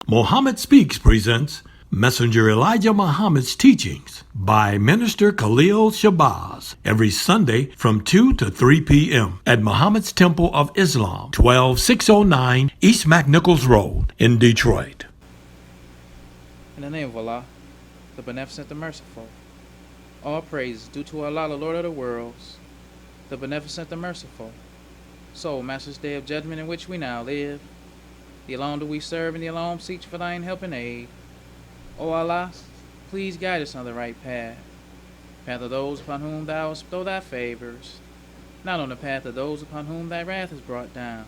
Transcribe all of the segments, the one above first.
Muhammad Speaks presents Messenger Elijah Muhammad's Teachings by Minister Khalil Shabazz every Sunday from 2 to 3 p.m. at Muhammad's Temple of Islam, 12609 East McNichols Road in Detroit. In the name of Allah, the Beneficent, the Merciful. All praise due to Allah, the Lord of the worlds, the Beneficent, the Merciful. So, Master's Day of Judgment in which we now live, the alone do we serve, and the alone seek for thine help and aid. O Allah, please guide us on the right path of those upon whom thou hast bestowed thy favors, not on the path of those upon whom thy wrath is brought down,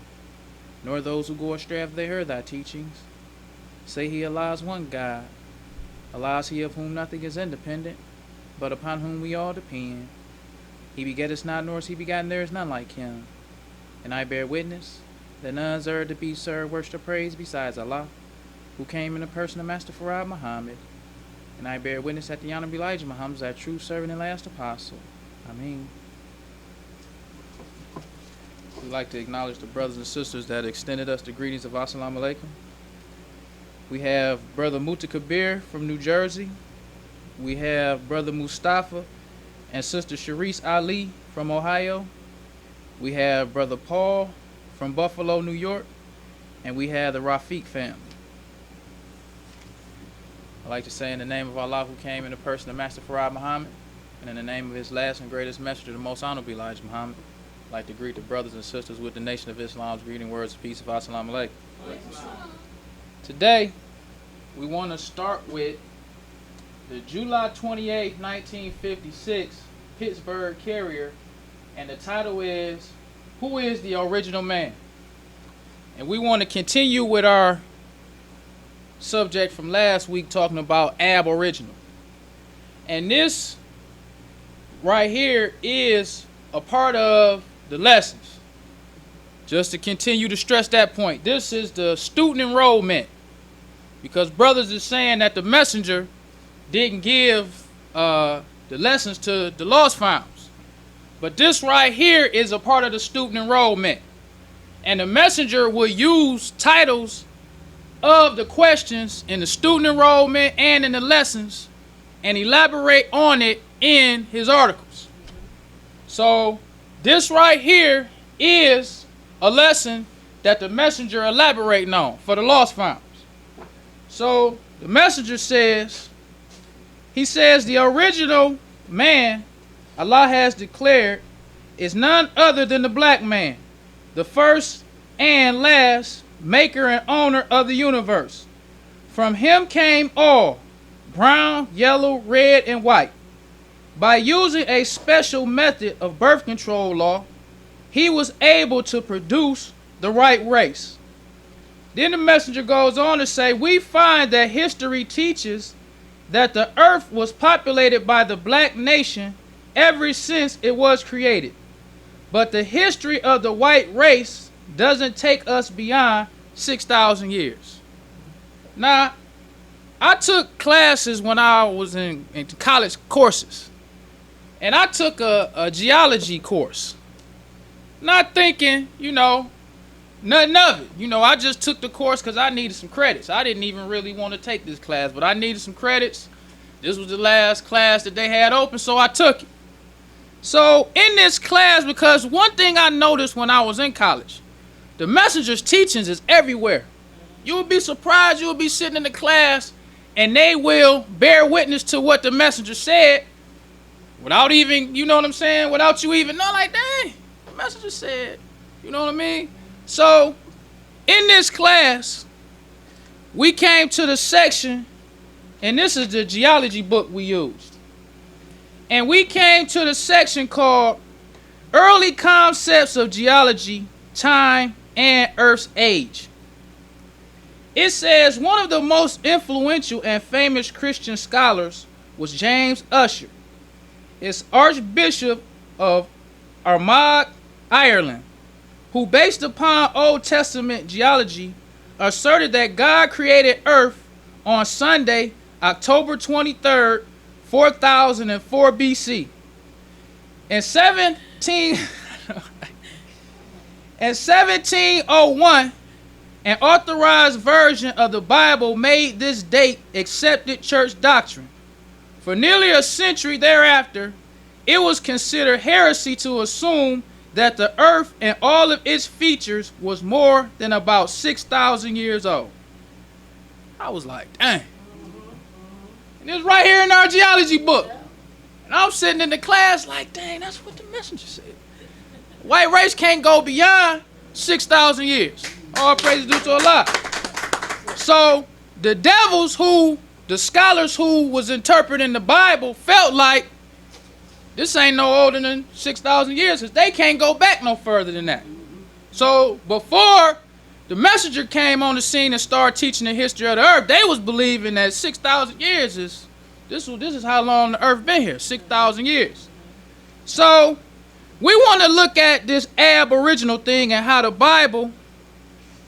nor those who go astray after they heard thy teachings. Say he, Allah is one God. Allah is he of whom nothing is independent, but upon whom we all depend. He begetteth not, nor is he begotten, there is none like him. And I bear witness that none is to be served, worship, or praise besides Allah, who came in the person of Master Farad Muhammad. And I bear witness that the Honorable Elijah Muhammad is our true servant and last apostle. Ameen. We'd like to acknowledge the brothers and sisters that extended us the greetings of Assalamu Alaikum. We have Brother Muta Kabir from New Jersey. We have Brother Mustafa and Sister Sharice Ali from Ohio. We have Brother Paul from Buffalo, New York. And we have the Rafiq family. I'd like to say in the name of Allah, who came in the person of Master Farad Muhammad, and in the name of his last and greatest messenger, the most honorable Elijah Muhammad, I'd like to greet the brothers and sisters with the Nation of Islam's greeting words of peace of Assalamu Alaikum. Today, we want to start with the July 28, 1956 Pittsburgh Carrier, and the title is, Who is the Original Man? And we want to continue with our subject from last week, talking about Aboriginal. And this right here is a part of the lessons. Just to continue to stress that point, this is the student enrollment, because brothers are saying that the messenger didn't give the lessons to the lost founds. But this right here is a part of the student enrollment. And the messenger will use titles of the questions in the student enrollment and in the lessons and elaborate on it in his articles. So this right here is a lesson that the messenger elaborating on for the lost founders. So the messenger says, he says the original man Allah has declared is none other than the black man, the first and last maker and owner of the universe. From him came all, brown, yellow, red, and white. By using a special method of birth control law, he was able to produce the right race. Then the messenger goes on to say, we find that history teaches that the earth was populated by the black nation ever since it was created. But the history of the white race doesn't take us beyond 6,000 years. Now, I took classes when I was in college courses. And I took a geology course. Not thinking, nothing of it. I just took the course because I needed some credits. I didn't even really want to take this class, but I needed some credits. This was the last class that they had open, so I took it. So in this class, because one thing I noticed when I was in college, the messenger's teachings is everywhere. You would be surprised, you would be sitting in the class and they will bear witness to what the messenger said without even, without you even know, like, dang, the messenger said, you know what I mean? So in this class, we came to the section, and this is the geology book we used. And we came to the section called Early Concepts of Geology, Time, and Earth's Age. It says one of the most influential and famous Christian scholars was James Ussher. It's Archbishop of Armagh, Ireland, who based upon Old Testament geology asserted that God created Earth on Sunday, October 23rd, 4004 BC. In 1701, An authorized version of the Bible made this date accepted church doctrine. For nearly a century thereafter, it was considered heresy to assume that the earth and all of its features was more than about 6,000 years old. I was like, dang. And it's right here in our geology book. And I'm sitting in the class like, dang, that's what the messenger said. White race can't go beyond 6,000 years. All praise due to Allah. So the the scholars who was interpreting the Bible felt like this ain't no older than 6,000 years, because they can't go back no further than that. So before the messenger came on the scene and started teaching the history of the earth, they was believing that 6,000 years is this is how long the earth been here, 6,000 years. So we want to look at this aboriginal thing and how the Bible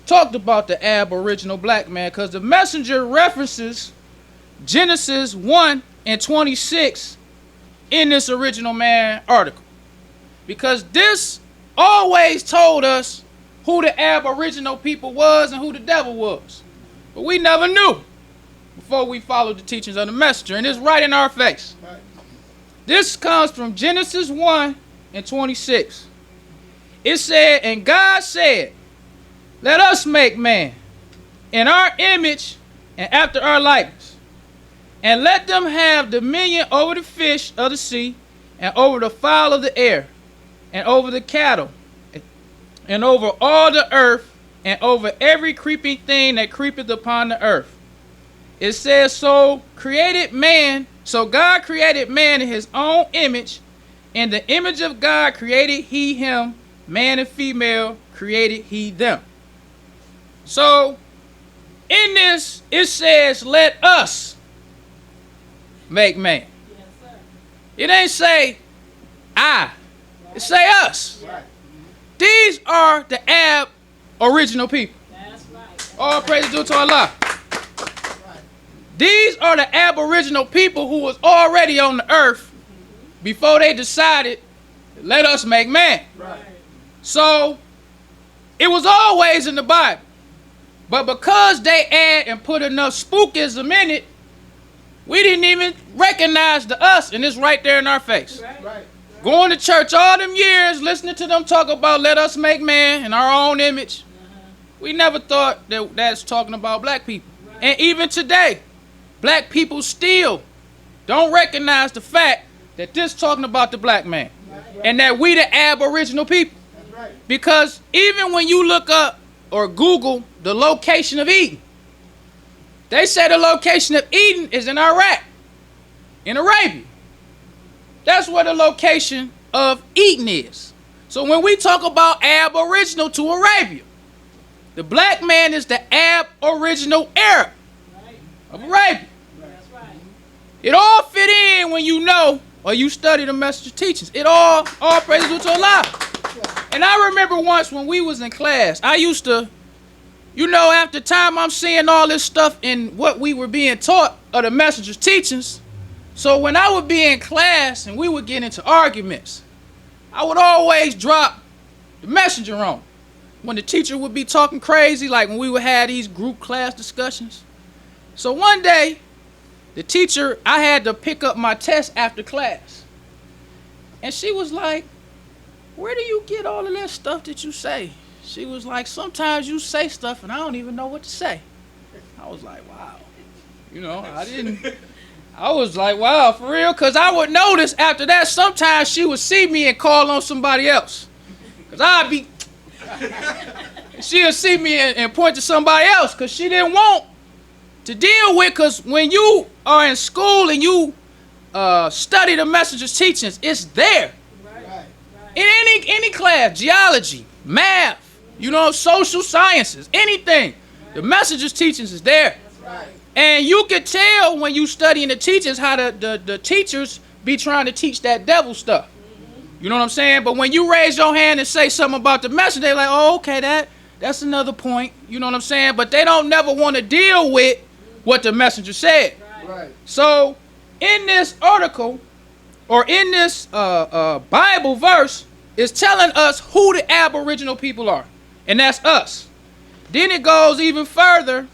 talked about the aboriginal black man, because the messenger references Genesis 1:26 in this original man article, because this always told us who the aboriginal people was and who the devil was, but we never knew before we followed the teachings of the messenger, and it's right in our face. This comes from Genesis 1:26. It said, and God said, let us make man in our image and after our likeness, and let them have dominion over the fish of the sea, and over the fowl of the air, and over the cattle, and over all the earth, and over every creeping thing that creepeth upon the earth. It says, so God created man in his own image. In the image of God created he him, man and female created he them. So in this, it says, let us make man. Yes, sir. It ain't say I. It say us. Right. These are the original people. That's right. All praise due to Allah. These are the aboriginal people who was already on the earth before they decided, let us make man. Right. So it was always in the Bible. But because they add and put enough spookism in it, we didn't even recognize the us, and it's right there in our face. Right. Going to church all them years, listening to them talk about let us make man in our own image. We never thought that that's talking about black people. And even today, black people still don't recognize the fact that this talking about the black man. And that we the aboriginal people. Because even when you look up or Google the location of Eden, they say the location of Eden is in Iraq, in Arabia. That's where the location of Eden is. So when we talk about aboriginal to Arabia, the black man is the aboriginal Arab of Arabia. That's right. It all fit in when you know or you study the messenger teachings. It all praises due to Allah. And I remember once when we was in class, I used to, after time I'm seeing all this stuff in what we were being taught of the messenger's teachings. So when I would be in class and we would get into arguments, I would always drop the messenger on. When the teacher would be talking crazy, like when we would have these group class discussions. So one day, the teacher, I had to pick up my test after class. And she was like, where do you get all of that stuff that you say? She was like, sometimes you say stuff and I don't even know what to say. I was like, wow. I was like, wow, for real? Because I would notice after that, sometimes she would see me and call on somebody else. Because she'll see me and point to somebody else because she didn't want to deal with, because when you are in school and you study the messenger's teachings, it's there. Right. In any class, geology, math, social sciences, anything, the messenger's teachings is there. Right. And you can tell when you studying the teachings how the teachers be trying to teach that devil stuff. You know what I'm saying? But when you raise your hand and say something about the messenger, they're like, oh, okay, that's another point. You know what I'm saying? But they don't never want to deal with what the messenger said. Right. So in this article, or in this Bible verse, is telling us who the aboriginal people are. And that's us. Then it goes even further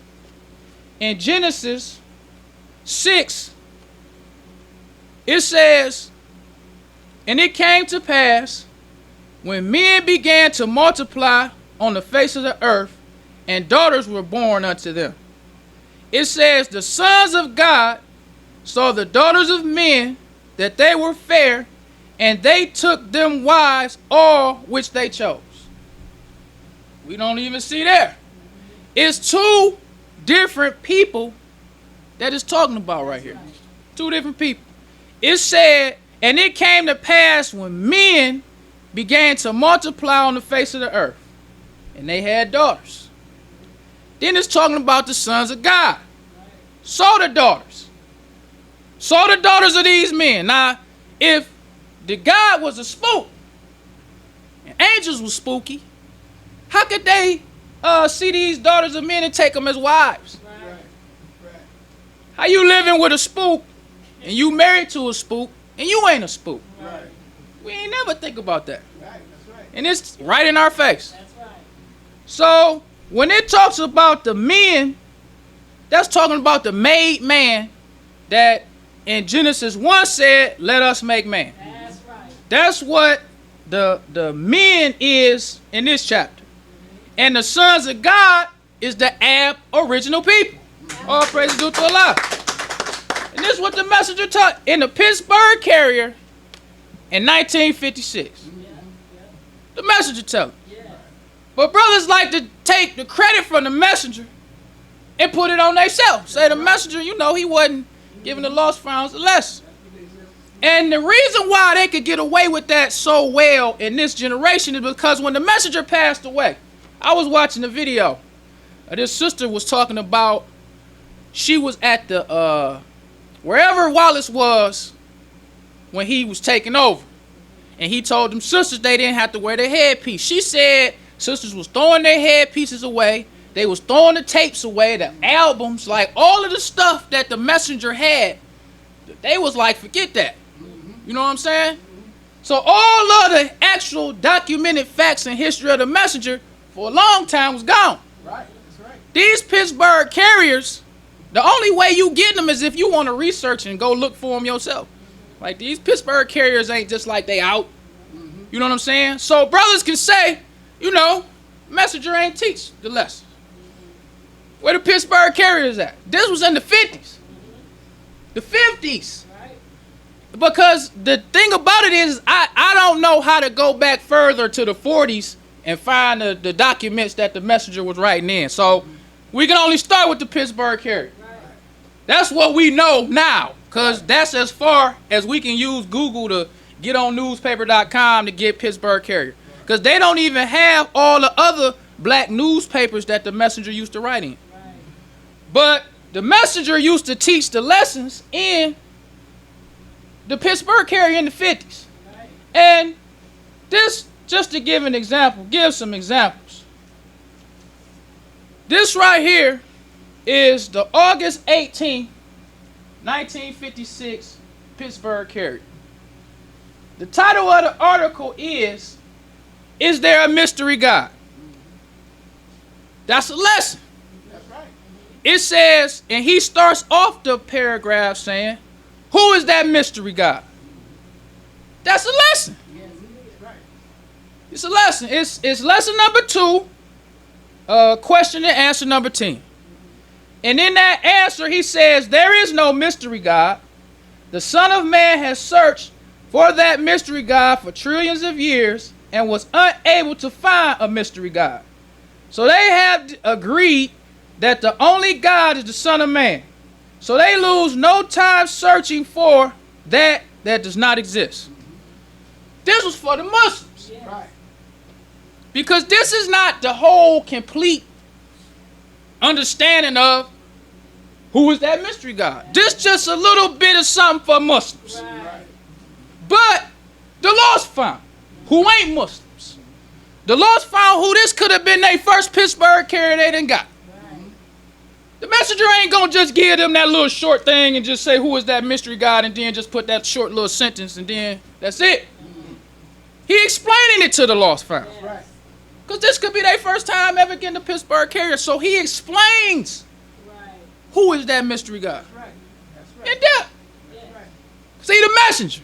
in Genesis 6. It says, and it came to pass when men began to multiply on the face of the earth, and daughters were born unto them. It says, the sons of God saw the daughters of men, that they were fair, and they took them wives, all which they chose. We don't even see there. It's two different people that it's talking about right here. Two different people. It said, and it came to pass when men began to multiply on the face of the earth, and they had daughters. Then it's talking about the sons of God. Saw the daughters. Saw the daughters of these men. Now, if the God was a spook, and angels were spooky, how could they see these daughters of men and take them as wives? How you living with a spook, and you married to a spook, and you ain't a spook? We ain't never think about that. And it's right in our face. So when it talks about the men, that's talking about the made man that in Genesis 1 said, let us make man. That's what the men is in this chapter. And the sons of God is the aboriginal people. All praise due to Allah. And this is what the messenger taught in the Pittsburgh Carrier in 1956. The messenger tell him. But brothers like to take the credit from the messenger and put it on themselves. Say the messenger, you know, he wasn't giving the lost founds a lesson. And the reason why they could get away with that so well in this generation is because when the messenger passed away, I was watching the video. This sister was talking about, she was at the, wherever Wallace was when he was taking over. And he told them sisters they didn't have to wear their headpiece. She said sisters was throwing their headpieces away. They was throwing the tapes away, the albums, like all of the stuff that the messenger had. They was like, forget that. You know what I'm saying? So all of the actual documented facts and history of the messenger for a long time was gone. Right, that's right. These Pittsburgh Carriers, the only way you get them is if you want to research and go look for them yourself. Like these Pittsburgh Carriers ain't just like they out. You know what I'm saying? So brothers can say, you know, messenger ain't teach the lesson. Where the Pittsburgh Carriers at? This was in the 50s. The 50s. Because the thing about it is, I don't know how to go back further to the 40s and find the documents that the messenger was writing in. So we can only start with the Pittsburgh Carrier. That's what we know now, because that's as far as we can use Google to get on newspaper.com to get Pittsburgh Carrier. Because they don't even have all the other black newspapers that the messenger used to write in. But the messenger used to teach the lessons in the Pittsburgh Carrier in the 50s. And this, just to give an example, give some examples. This right here is the August 18th, 1956 Pittsburgh Carrier. The title of the article is there a mystery God? That's a lesson. That's right. It says, and he starts off the paragraph saying, who is that mystery God? That's a lesson. Yes, it is. Right. It's a lesson. It's lesson number 2, question and answer number 10. And in that answer, he says, there is no mystery God. The Son of Man has searched for that mystery God for trillions of years and was unable to find a mystery God. So they have agreed that the only God is the Son of Man. So they lose no time searching for that does not exist. This was for the Muslims. Right. Because this is not the whole complete understanding of who is that mystery God. This just a little bit of something for Muslims. Right. But the lost found who ain't Muslims. The lost found who this could have been their first Pittsburgh Carrier they done got. The messenger ain't gonna just give them that little short thing and just say who is that mystery God and then just put that short little sentence and then that's it. He explaining it to the lost found. Right. Because this could be their first time ever getting the Pittsburgh Carrier. So he explains who is that mystery God. That's right. That's right. In depth. That's right. See, the messenger.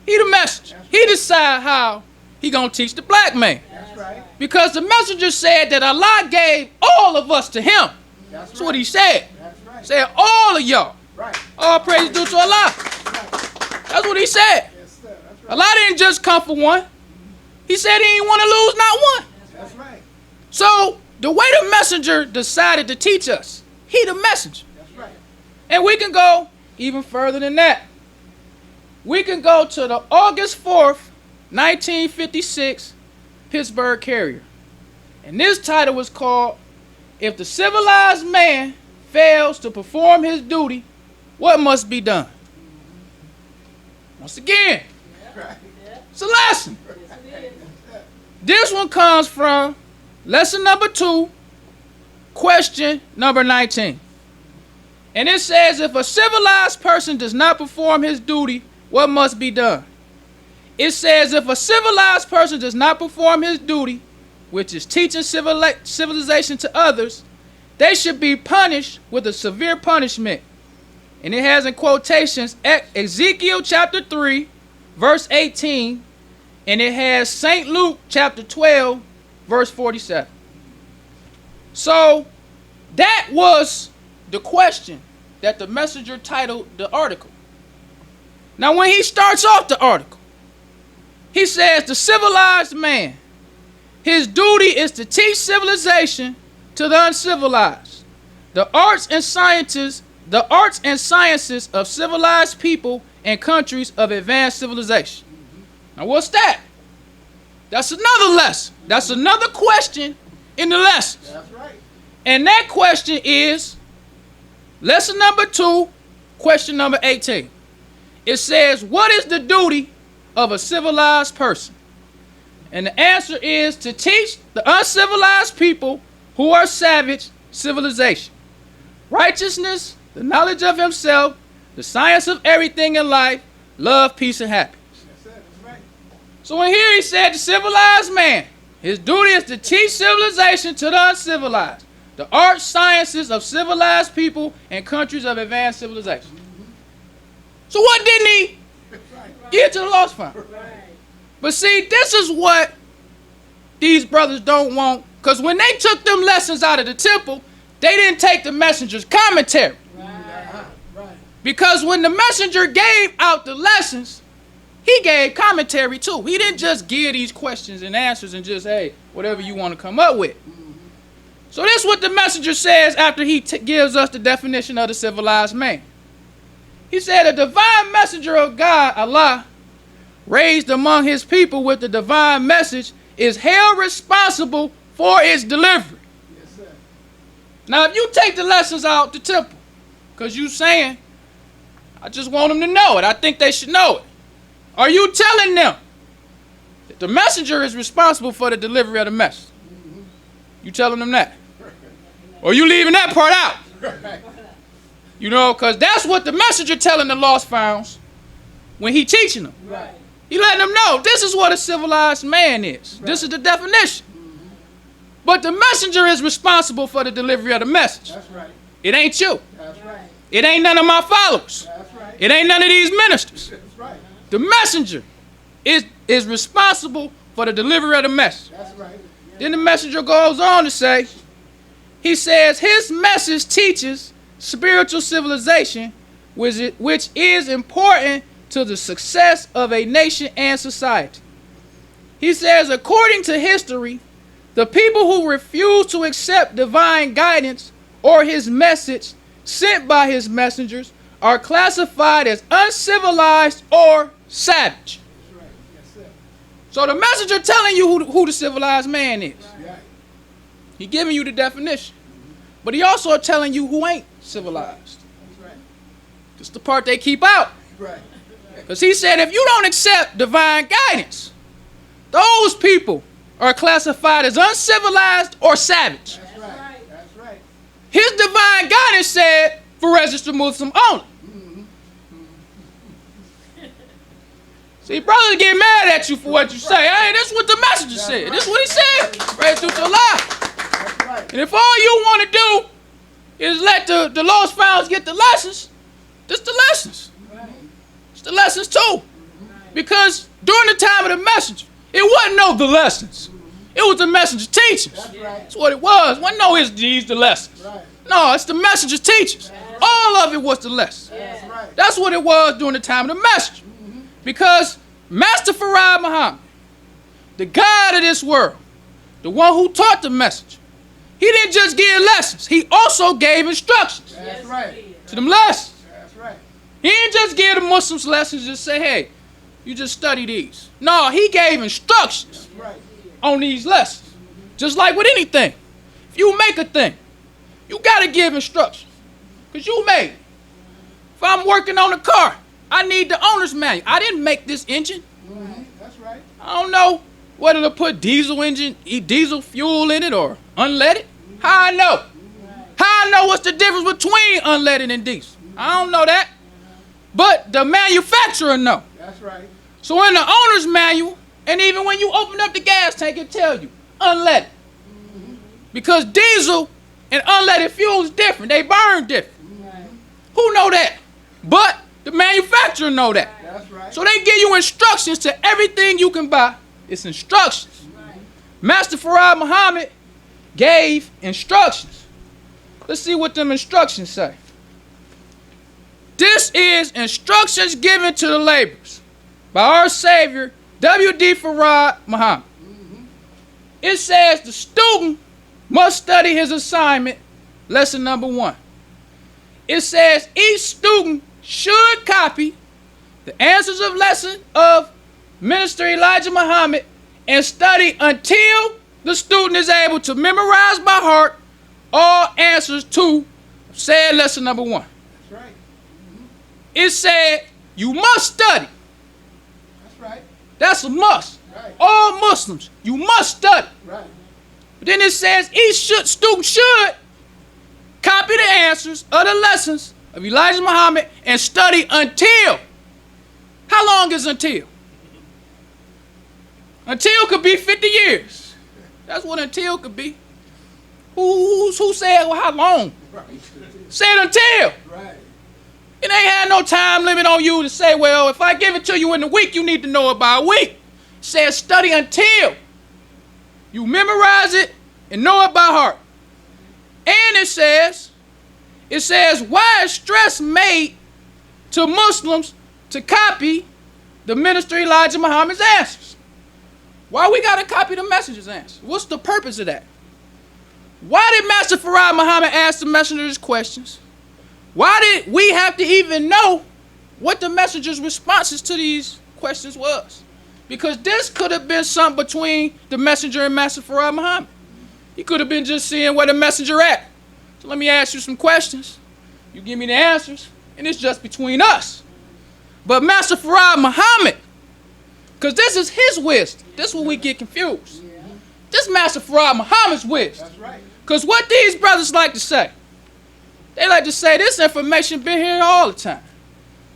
He the messenger. He decide how he gonna teach the black man. That's right. Because the messenger said that Allah gave all of us to him. That's That's what he said. That's right. Said all of y'all. Right. All praise due to Allah. That's what he said. Yes, sir. That's right. Allah didn't just come for one. He said he didn't want to lose not one. That's right. So the way the messenger decided to teach us, he the messenger. That's right. And we can go even further than that. We can go to the August 4th, 1956 Pittsburgh Carrier. And this title was called, If the Civilized Man Fails to Perform His Duty, What Must Be Done? Once again, Right. it's a lesson. This one comes from lesson number 2, question number 19. And it says, if a civilized person does not perform his duty, what must be done? It says, if a civilized person does not perform his duty, which is teaching civilization to others, they should be punished with a severe punishment. And it has in quotations Ezekiel chapter 3, verse 18, and it has St. Luke chapter 12, verse 47. So that was the question that the messenger titled the article. Now when he starts off the article, he says the civilized man, his duty is to teach civilization to the uncivilized, the arts and sciences of civilized people and countries of advanced civilization. Now what's that? That's another lesson. That's another question in the lessons. That's right. And that question is lesson number 2, question number 18. It says, what is the duty of a civilized person? And the answer is to teach the uncivilized people who are savage civilization, righteousness, the knowledge of himself, the science of everything in life, love, peace, and happiness. That's it. That's right. So in here he said the civilized man, his duty is to teach civilization to the uncivilized, the arts, sciences of civilized people and countries of advanced civilization. So what didn't he give to the lost found? But see, this is what these brothers don't want, because when they took them lessons out of the temple, they didn't take the messenger's commentary. Right. Because when the messenger gave out the lessons, he gave commentary too. He didn't just give these questions and answers and just, hey, whatever you want to come up with. So this is what the messenger says after he gives us the definition of the civilized man. He said, a divine messenger of God, Allah, raised among his people with the divine message, is held responsible for its delivery. Yes, sir. Now, if you take the lessons out the temple, because you saying, I just want them to know it, I think they should know it. Are you telling them that the messenger is responsible for the delivery of the message? You telling them that? Or you leaving that part out? Right. You know, because that's what the messenger telling the lost founds when he teaching them. Right. He letting them know this is what a civilized man is. This is the definition. But the messenger is responsible for the delivery of the message. That's right. It ain't you. That's right. It ain't none of my followers. That's right. It ain't none of these ministers. That's right. The messenger is responsible for the delivery of the message. That's right. Then the messenger goes on to say, he says his message teaches spiritual civilization, which is important to the success of a nation and society. He says, according to history, the people who refuse to accept divine guidance or his message sent by his messengers are classified as uncivilized or savage. That's right. Yes, sir. So the messenger telling you who the civilized man is. Right. He giving you the definition. But he also telling you who ain't civilized. That's right. It's the part they keep out. Right. Because he said if you don't accept divine guidance, those people are classified as uncivilized or savage. That's right. That's right. His divine guidance said for registered Muslim only. See, brothers get mad at you for what you say. Hey, this is what the messenger said. This is what he said. Praise to Allah. That's right. And if all you want to do is let the lost founds get the lessons, this the lessons. It's the lessons too. Because during the time of the messenger, it wasn't no the lessons. It was the messenger's teachings. That's right. That's what it was. It wasn't no his deeds, the lessons. Right. No, it's the messenger's teachings. All of it was the lessons. That's right. That's what it was during the time of the messenger. Because Master Farad Muhammad, the God of this world, the one who taught the message, he didn't just give lessons. He also gave instructions That's right. to them lessons. That's right. He didn't just give the Muslims lessons, just say, hey, you just study these. No, he gave instructions That's right. on these lessons. Just like with anything. If you make a thing, you got to give instructions. Because you made it. If I'm working on a car, I need the owner's manual. I didn't make this engine. That's right. I don't know whether to put diesel fuel in it or unleaded. How I know? How I know what's the difference between unleaded and diesel? I don't know that. But the manufacturer know. That's right. So in the owner's manual, and even when you open up the gas tank, it tell you unleaded. Because diesel and unleaded fuel is different. They burn different. Who know that? But the manufacturer know that. That's right. So they give you instructions to everything you can buy. It's instructions. Master Farad Muhammad gave instructions. Let's see what them instructions say. This is instructions given to the laborers by our Savior, W.D. Farad Muhammad. It says the student must study his assignment, lesson number 1. It says each student should copy the answers of lesson of Minister Elijah Muhammad and study until the student is able to memorize by heart all answers to said lesson number 1. That's right. It said you must study. That's right. That's a must. Right. All Muslims, you must study. Right. But then it says each student should copy the answers of the lessons of Elijah Muhammad and study until. How long is until? Until could be 50 years. That's what until could be. Who said well, how long? Right. Said until. Right. It ain't had no time limit on you to say, well, if I give it to you in a week, you need to know it by a week. It says study until you memorize it and know it by heart. And it says, why is stress made to Muslims to copy the Minister Elijah Muhammad's answers? Why we gotta copy the messenger's answers? What's the purpose of that? Why did Master Farad Muhammad ask the messenger's questions? Why did we have to even know what the messenger's responses to these questions was? Because this could have been something between the messenger and Master Farad Muhammad. He could have been just seeing where the messenger at. So let me ask you some questions. You give me the answers, and it's just between us. But Master Farad Muhammad, because this is his wisdom. This is where we get confused. This Master Farad Muhammad's wisdom. That's right. Because what these brothers like to say, they like to say this information been here all the time.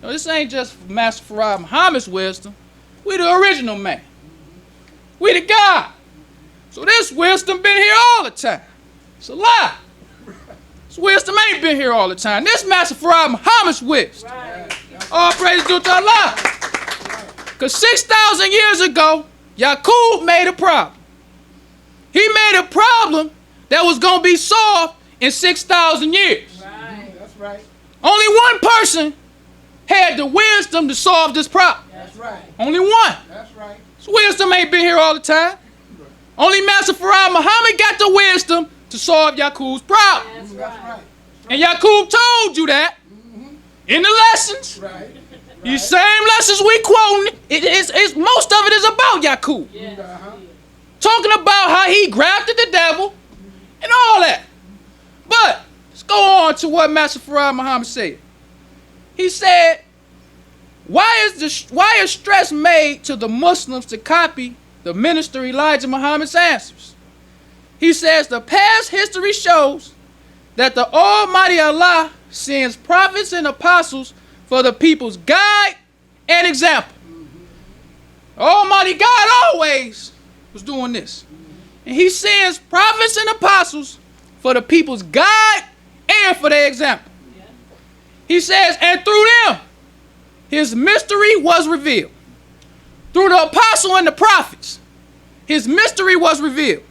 No, this ain't just Master Farad Muhammad's wisdom. We the original man. We the God. So this wisdom been here all the time. It's a lie. This wisdom ain't been here all the time. This Master Farad Muhammad's wisdom. All praise due to Allah. Because 6,000 years ago, Yaqub made a problem. He made a problem that was going to be solved in 6,000 years. That's right. Only one person had the wisdom to solve this problem. That's right. Only one. That's right. This wisdom ain't been here all the time. Only Master Farad Muhammad got the wisdom to solve Yaqub's problem. That's right. And Yaqub told you that in the lessons. Right. These same lessons we quoting, most of it is about Yaqub. Uh-huh. Talking about how he grafted the devil and all that. But let's go on to what Master Farad Muhammad said. He said, why is stress made to the Muslims to copy the Minister Elijah Muhammad's answers? He says the past history shows that the Almighty Allah sends prophets and apostles for the people's guide and example. Almighty God always was doing this. And he sends prophets and apostles for the people's guide and for their example. He says, and through them, his mystery was revealed. Through the apostle and the prophets, his mystery was revealed.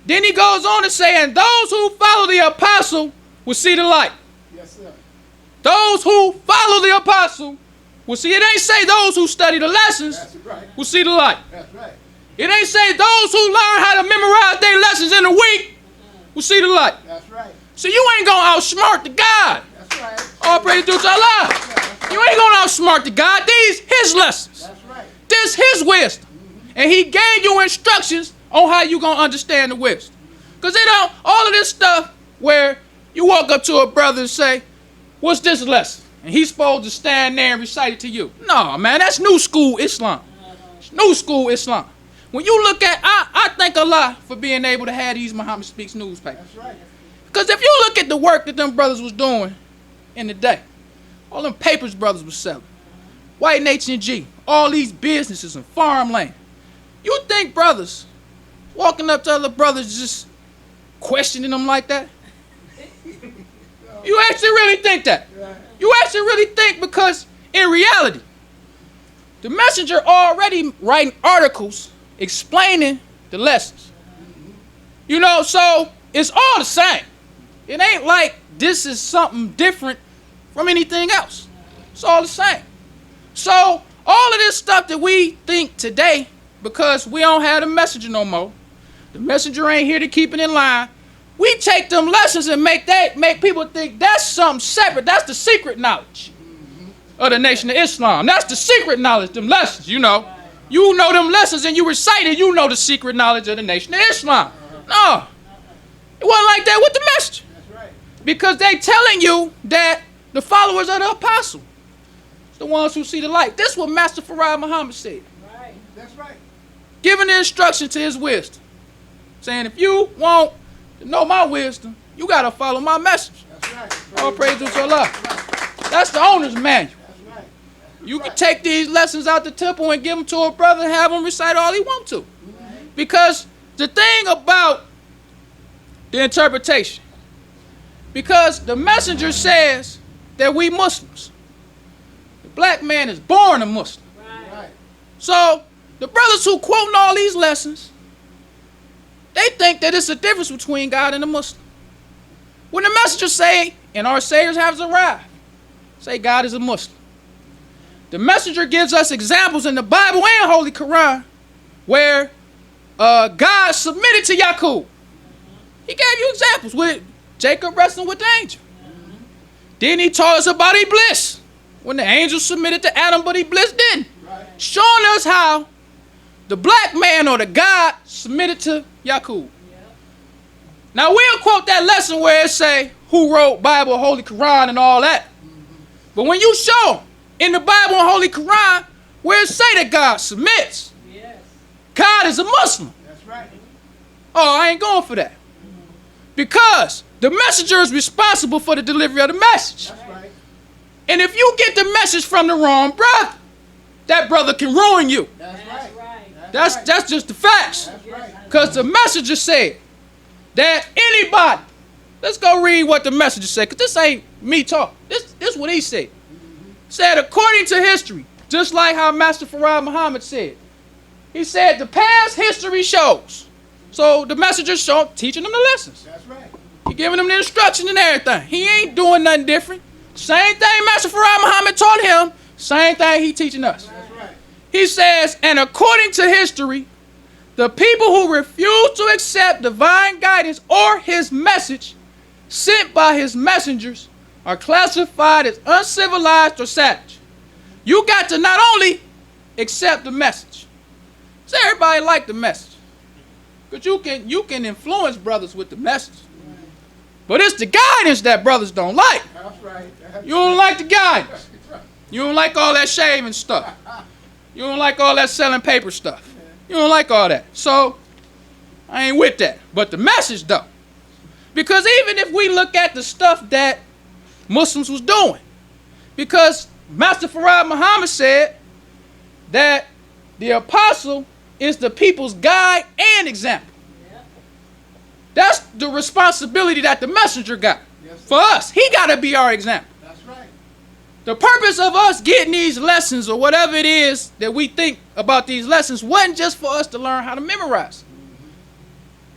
Then he goes on to say, and those who follow the apostle will see the light. Yes, sir. Those who follow the apostle will see. It ain't say those who study the lessons That's right. will see the light. That's right. It ain't say those who learn how to memorize their lessons in a week will see the light. That's right. So you ain't gonna outsmart the God. That's right. All praise to Allah. You ain't gonna outsmart the God. These his lessons. That's right. This his wisdom. And he gave you instructions on how you gonna understand the wisdom. Because they don't, all of this stuff where you walk up to a brother and say, what's this lesson? And he's supposed to stand there and recite it to you. No, man, that's new school Islam. It's new school Islam. When you look at, I thank Allah for being able to have these Muhammad Speaks newspapers. That's right. Because if you look at the work that them brothers was doing in the day, all them papers brothers was selling, White H&G, all these businesses and farmland, you think brothers walking up to other brothers just questioning them like that? You actually really think that? You actually really think, because in reality, the messenger already writing articles explaining the lessons. You know, so it's all the same. It ain't like this is something different from anything else. It's all the same. So all of this stuff that we think today, because we don't have the messenger no more, the messenger ain't here to keep it in line, we take them lessons and make people think that's something separate. That's the secret knowledge of the Nation of Islam. That's the secret knowledge, them lessons, you know. You know them lessons and you recite it, you know the secret knowledge of the Nation of Islam. No, it wasn't like that with the messenger. That's right. Because they telling you that the followers of the apostle, the ones who see the light. This is what Master Farad Muhammad said. That's right. Giving the instruction to his wisdom. Saying, if you want to know my wisdom, you got to follow my message. That's right. All praise to Allah. That's the owner's manual. That's right. You can take these lessons out the temple and give them to a brother and have him recite all he want to. Because the thing about the interpretation, because the messenger says that we Muslims, the black man is born a Muslim. Right. So the brothers who quoting all these lessons, they think that it's a difference between God and a Muslim. When the messenger say, and our saviors have arrived, say God is a Muslim. The messenger gives us examples in the Bible and Holy Quran where God submitted to Yaqub. He gave you examples with Jacob wrestling with the angel. Then he taught us about Iblis, when the angel submitted to Adam, but Iblis didn't. Right. Showing us how the black man or the God submitted to Yaqub. Now we'll quote that lesson where it say who wrote Bible, Holy Quran, and all that. But when you show in the Bible and Holy Quran where it say that God submits, God is a Muslim. That's right. Oh, I ain't going for that. Because the messenger is responsible for the delivery of the message. That's right. And if you get the message from the wrong brother, that brother can ruin you. That's right. That's just the facts. That's right. Because the messenger said that anybody, let's go read what the messenger said, because this ain't me talking. This is what he said. Said, according to history, just like how Master Farad Muhammad said, he said the past history shows. So the messenger teaching them the lessons. That's right. He giving them the instruction and everything. He ain't doing nothing different. Same thing Master Farad Muhammad taught him, same thing he teaching us. That's right. He says, and according to history, the people who refuse to accept divine guidance or his message sent by his messengers are classified as uncivilized or savage. You got to not only accept the message. So everybody like the message. Because you can influence brothers with the message. But it's the guidance that brothers don't like. That's right. You don't like the guidance. You don't like all that shaving stuff. You don't like all that selling paper stuff. You don't like all that. So, I ain't with that. But the message, though. Because even if we look at the stuff that Muslims was doing, because Master Farad Muhammad said that The apostle is the people's guide and example. That's the responsibility that the messenger got. Yes, sir. For us, he got to be our example. That's right. The purpose of us getting these lessons or whatever it is that we think about these lessons wasn't just for us to learn how to memorize.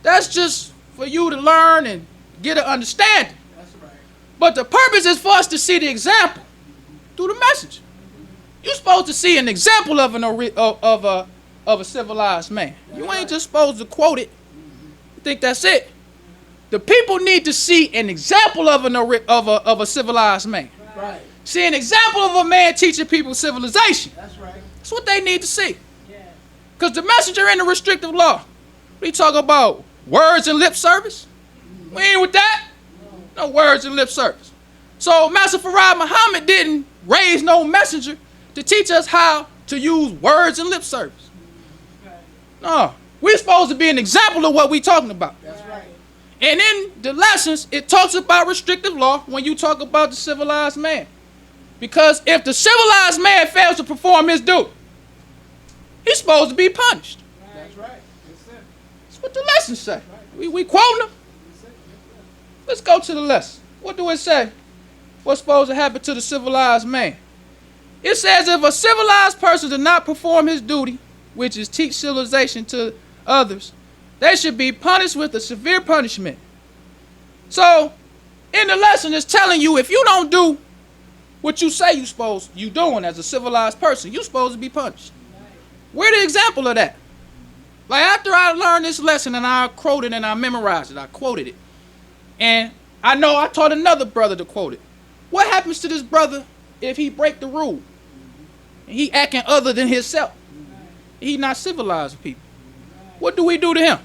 That's just for you to learn and get an understanding. That's right. But the purpose is for us to see the example through the message. You're supposed to see an example of a civilized man. You ain't just supposed to quote it. You think that's it? The people need to see an example of a civilized man. Right. See an example of a man teaching people civilization. That's right. That's what they need to see. Because the messenger in the restrictive law, we talk about words and lip service. We ain't with that. No words and lip service. So Master Farad Muhammad didn't raise no messenger to teach us how to use words and lip service. No, we're supposed to be an example of what we're talking about. That's right. And in the lessons, it talks about restrictive law when you talk about the civilized man. Because if the civilized man fails to perform his duty, he's supposed to be punished. That's right. Yes, sir. That's what the lessons say. We quoting them. Let's go to the lesson. What do it say? What's supposed to happen to the civilized man? It says if a civilized person does not perform his duty, which is teach civilization to others, they should be punished with a severe punishment. So, in the lesson, it's telling you if you don't do what you say you doing as a civilized person, you're supposed to be punished. Where the example of that? Like after I learned this lesson and I quoted and I memorized it, I quoted it. And I know I taught another brother to quote it. What happens to this brother if he break the rule? And he acting other than himself. He not civilized people. What do we do to him?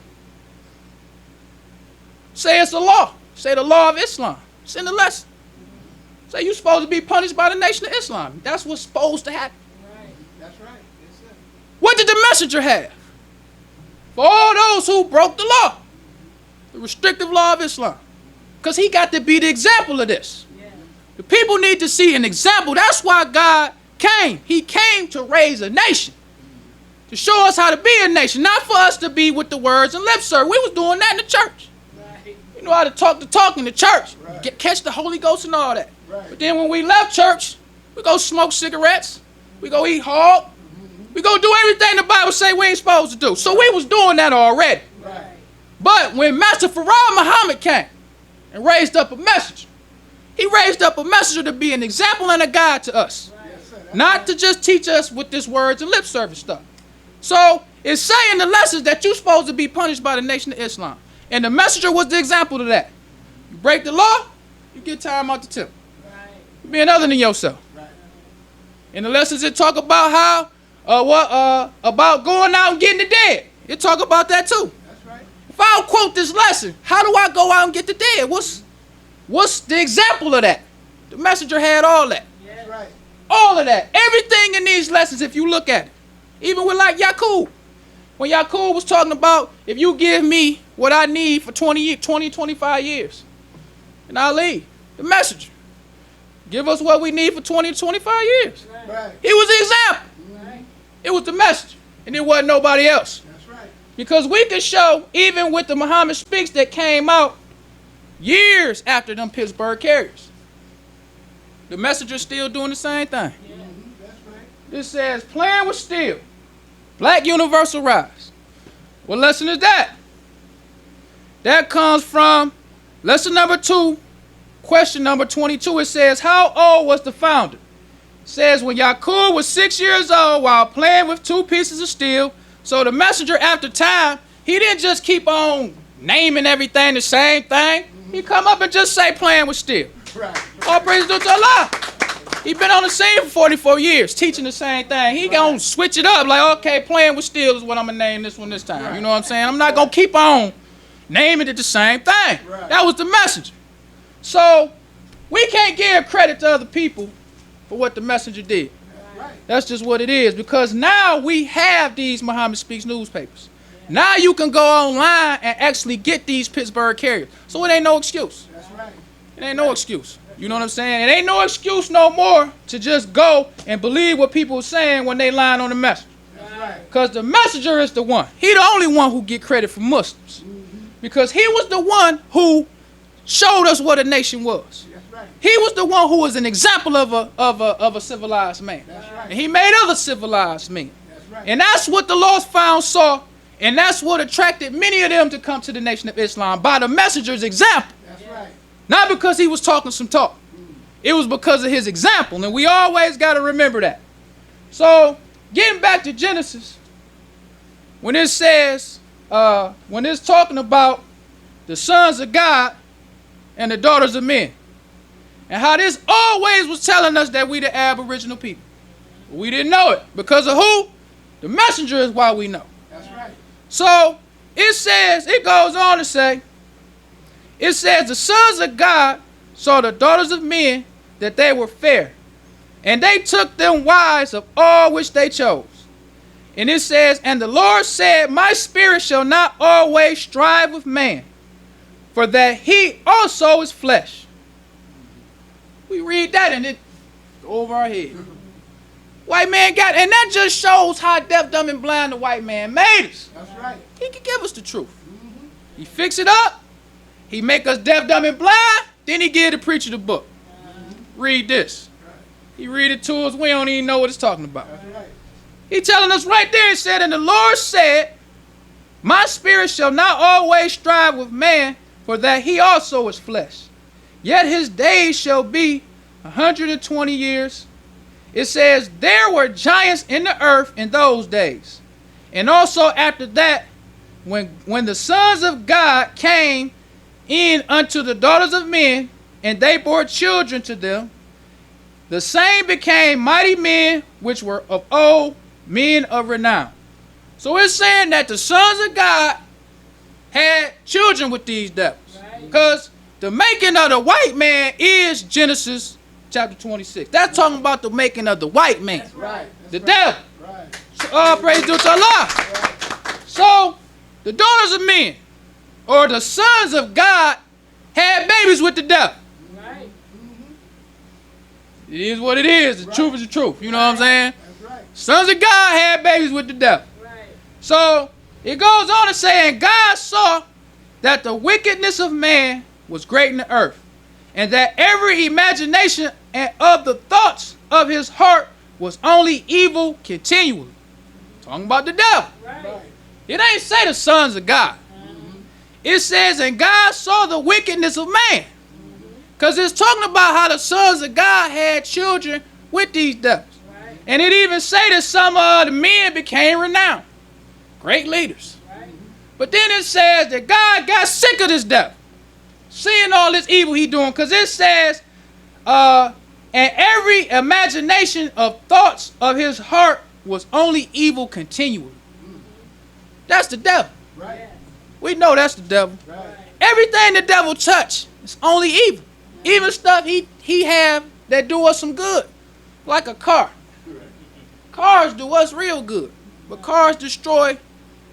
Say it's a law. Say the law of Islam. It's in the lesson. Say you're supposed to be punished by the Nation of Islam. That's what's supposed to happen. That's right. Yes, sir. What did the messenger have? For all those who broke the law. The restrictive law of Islam. Because he got to be the example of this. The people need to see an example. That's why God came. He came to raise a nation. To show us how to be a nation. Not for us to be with the words and lip service. We was doing that in the church. You know how to talk the talk in the church. Catch the Holy Ghost and all that. Right. But then when we left church, we go smoke cigarettes. We go eat hog. We go do everything the Bible say we ain't supposed to do. So we was doing that already. Right. But when Master Farad Muhammad came and raised up a messenger, he raised up a messenger to be an example and a guide to us. Yes, sir. Not to just teach us with this words and lip service stuff. So it's saying the lessons that you're supposed to be punished by the Nation of Islam. And the messenger was the example of that. You break the law, you get time out the temple. You're being other than yourself. Right. In the lessons it talk about how about going out and getting the dead. It talk about that too. That's right. If I don't quote this lesson, how do I go out and get the dead? What's the example of that? The messenger had all that. That's right. All of that. Everything in these lessons, if you look at it. Even with like Yaqub. When Yaqub was talking about, if you give me what I need for 25 years, and I'll leave. The messenger. Give us what we need for 20 to 25 years. Right. He was the example. Right. It was the messenger. And it wasn't nobody else. That's right. Because we can show, even with the Muhammad Speaks that came out years after them Pittsburgh Carriers, the messenger's still doing the same thing. That's right. This says, playing with steel. Black universal rise. What lesson is that? That comes from lesson number 2, question number 22. It says, how old was the founder? It says, when Yaqub was 6 years old while playing with 2 pieces of steel. So the messenger, after time, he didn't just keep on naming everything the same thing. He come up and just say playing with steel. Right. All praise to Allah. He been on the scene for 44 years, teaching the same thing. He gonna switch it up, like, okay, playing with steel is what I'm gonna name this one this time. You know what I'm saying? I'm not gonna keep on naming it the same thing. Right. That was the messenger. So we can't give credit to other people for what the messenger did. Right. That's just what it is, because now we have these Muhammad Speaks newspapers. Now you can go online and actually get these Pittsburgh Carriers. So it ain't no excuse. That's right. It ain't no excuse. You know what I'm saying? It ain't no excuse no more to just go and believe what people are saying when they lying on the message. That's right. right. Because the messenger is the one. He the only one who get credit for Muslims. Because he was the one who showed us what a nation was. That's right. He was the one who was an example of a civilized man. That's right. And he made other civilized men. That's right. And that's what the lost found saw. And that's what attracted many of them to come to the Nation of Islam, by the messenger's example. That's right. Not because he was talking some talk. It was because of his example. And we always got to remember that. So, getting back to Genesis, when it says, when it's talking about the sons of God and the daughters of men, and how this always was telling us that we the aboriginal people. We didn't know it. Because of who? The messenger is why we know. That's right. So, it goes on to say, it says, the sons of God saw the daughters of men that they were fair, and they took them wives of all which they chose. And it says, and the Lord said, my spirit shall not always strive with man, for that he also is flesh. We read that and it go over our head. White man got, and that just shows how deaf, dumb, and blind the white man made us. That's right. He can give us the truth. He fix it up. He make us deaf, dumb, and blind. Then he give the preacher the book. Read this. He read it to us. We don't even know what it's talking about. That's right. He telling us right there. He said, and the Lord said, my spirit shall not always strive with man, for that he also is flesh. Yet his days shall be 120 years. It says, there were giants in the earth in those days. And also after that, when the sons of God came in unto the daughters of men, and they bore children to them, the same became mighty men which were of old, men of renown. So it's saying that the sons of God had children with these devils. Because the making of the white man is Genesis chapter 26. That's talking about the making of the white man. That's right. The devil. Right. Praise due to Allah. So, the daughters of men, or the sons of God, had babies with the devil. Right. It is what it is. The truth is the truth. You know what I'm saying? That's right. Sons of God had babies with the devil. Right. So, it goes on to say, and God saw that the wickedness of man was great in the earth, and that every imagination and of the thoughts of his heart was only evil continually. Talking about the devil. Right. It ain't say the sons of God. It says, and God saw the wickedness of man. Because it's talking about how the sons of God had children with these devils. Right. And it even say that some of the men became renowned. Great leaders. Right. But then it says that God got sick of this devil, seeing all this evil he doing. Because it says, and every imagination of thoughts of his heart was only evil continually. That's the devil. Right. We know that's the devil. Right. Everything the devil touch is only evil. Even stuff he have that do us some good. Like a car. Cars do us real good. But cars destroy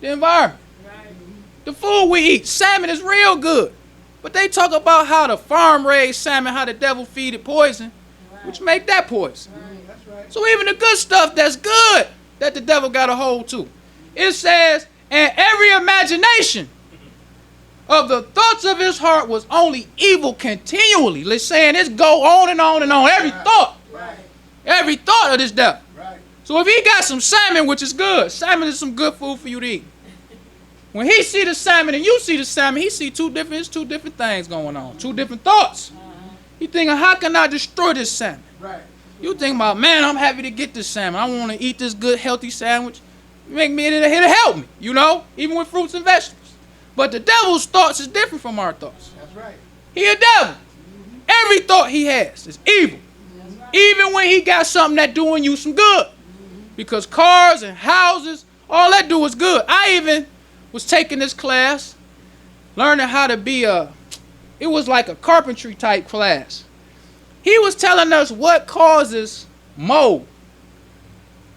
the environment. Right. The food we eat, salmon is real good. But they talk about how the farm-raised salmon, how the devil feed it poison, which make that poison. That's right. So even the good stuff that's good, that the devil got a hold to. It says, and every imagination of the thoughts of his heart was only evil continually. Let's saying this go on and on and on. Every thought. Right. Every thought of this devil. Right. So if he got some salmon, which is good, salmon is some good food for you to eat. When he see the salmon and you see the salmon, he see two different things going on. Two different thoughts. He thinking, how can I destroy this salmon? Right. You think about, man, I'm happy to get this salmon. I want to eat this good, healthy sandwich. It'll help me, you know, even with fruits and vegetables. But the devil's thoughts is different from our thoughts. That's right. He a devil. Every thought he has is evil. Even when he got something that doing you some good. Because cars and houses, all that do is good. I even was taking this class, learning how to be it was like a carpentry type class. He was telling us what causes mold.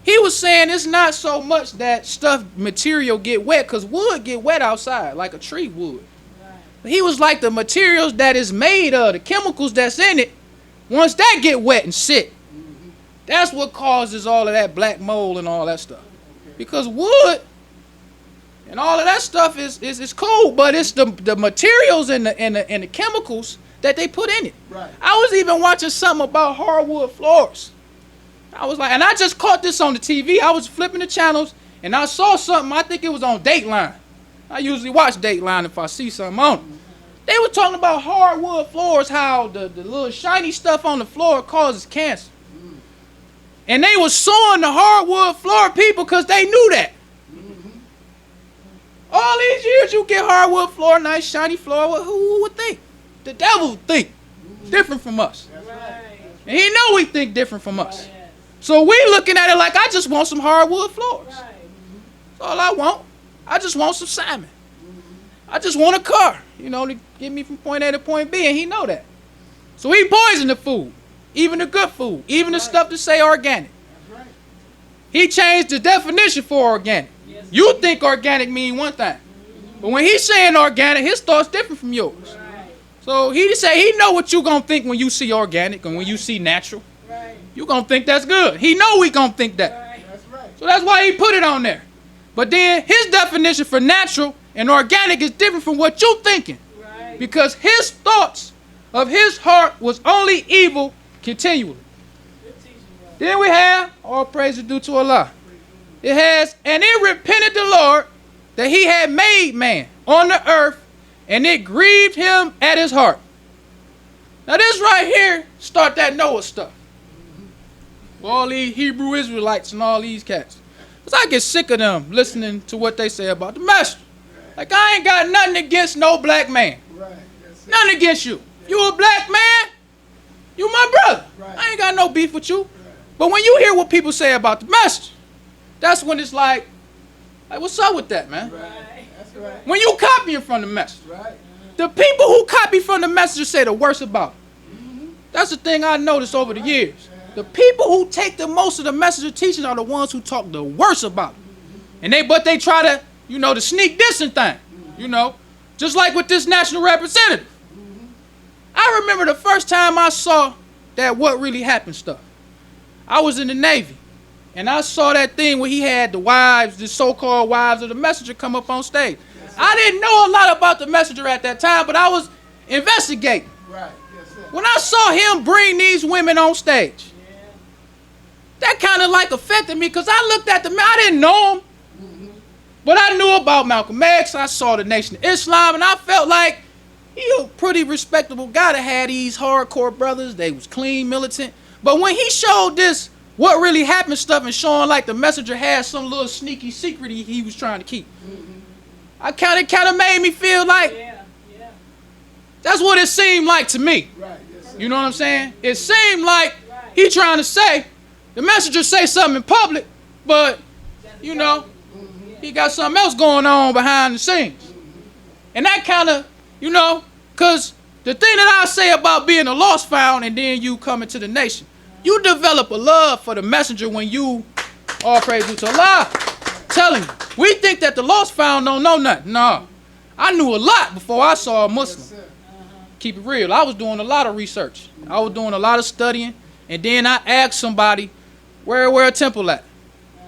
He was saying it's not so much that material get wet, because wood get wet outside, like a tree would. Right. He was like the materials that is made of, the chemicals that's in it, once that get wet and sit, that's what causes all of that black mold and all that stuff. Okay. Because wood and all of that stuff is cool, but it's the materials and the chemicals that they put in it. Right. I was even watching something about hardwood floors. I was like, and I just caught this on the TV. I was flipping the channels, and I saw something. I think it was on Dateline. I usually watch Dateline if I see something on it. They were talking about hardwood floors, how the little shiny stuff on the floor causes cancer. And they were suing the hardwood floor people because they knew that. All these years you get hardwood floor, nice shiny floor, well, who would think? The devil would think different from us. And he know we think different from us. So we looking at it like, I just want some hardwood floors. That's all I want. I just want some salmon. I just want a car, to get me from point A to point B, and he know that. So he poisoned the food, even the good food, even the stuff that say organic. He changed the definition for organic. You think organic mean one thing, but when he's saying organic, his thoughts different from yours. So he say he know what you gonna think when you see organic and when you see natural. You gonna think that's good. He know we gonna think that. So that's why he put it on there. But then his definition for natural and organic is different from what you thinking, because his thoughts of his heart was only evil continually. Then we have all praise is due to Allah. It has, and it repented the Lord that he had made man on the earth, and it grieved him at his heart. Now this right here start that Noah stuff. All these Hebrew Israelites and all these cats. Because I get sick of them listening to what they say about the master. Like, I ain't got nothing against no black man. Nothing against you. You a black man, you my brother. I ain't got no beef with you. But when you hear what people say about the master, that's when it's like what's up with that, man? When you copying from the message. The people who copy from the messenger say the worst about it. That's the thing I noticed over the years. The people who take the most of the messenger teachings are the ones who talk the worst about it. And but they try to, to sneak this and thing. Just like with this national representative. I remember the first time I saw that what really happened stuff. I was in the Navy. And I saw that thing where he had the wives, the so-called wives of the messenger come up on stage. I didn't know a lot about the messenger at that time, but I was investigating. When I saw him bring these women on stage, that kind of affected me, because I looked at I didn't know him, but I knew about Malcolm X. I saw the Nation of Islam, and I felt like he a pretty respectable guy that had these hardcore brothers. They was clean, militant. But when he showed this what really happened stuff and showing like the messenger had some little sneaky secret he was trying to keep, I kind of made me feel like that's what it seemed like to me. You know what I'm saying? It seemed like he trying to say, the messenger say something in public, but, he got something else going on behind the scenes. And that kind of, because the thing that I say about being a lost found and then you coming to the nation, you develop a love for the messenger when you, all praise due to Allah, telling you. We think that the lost found don't know nothing. No. I knew a lot before I saw a Muslim. Keep it real. I was doing a lot of research. I was doing a lot of studying. And then I asked somebody, where a temple at?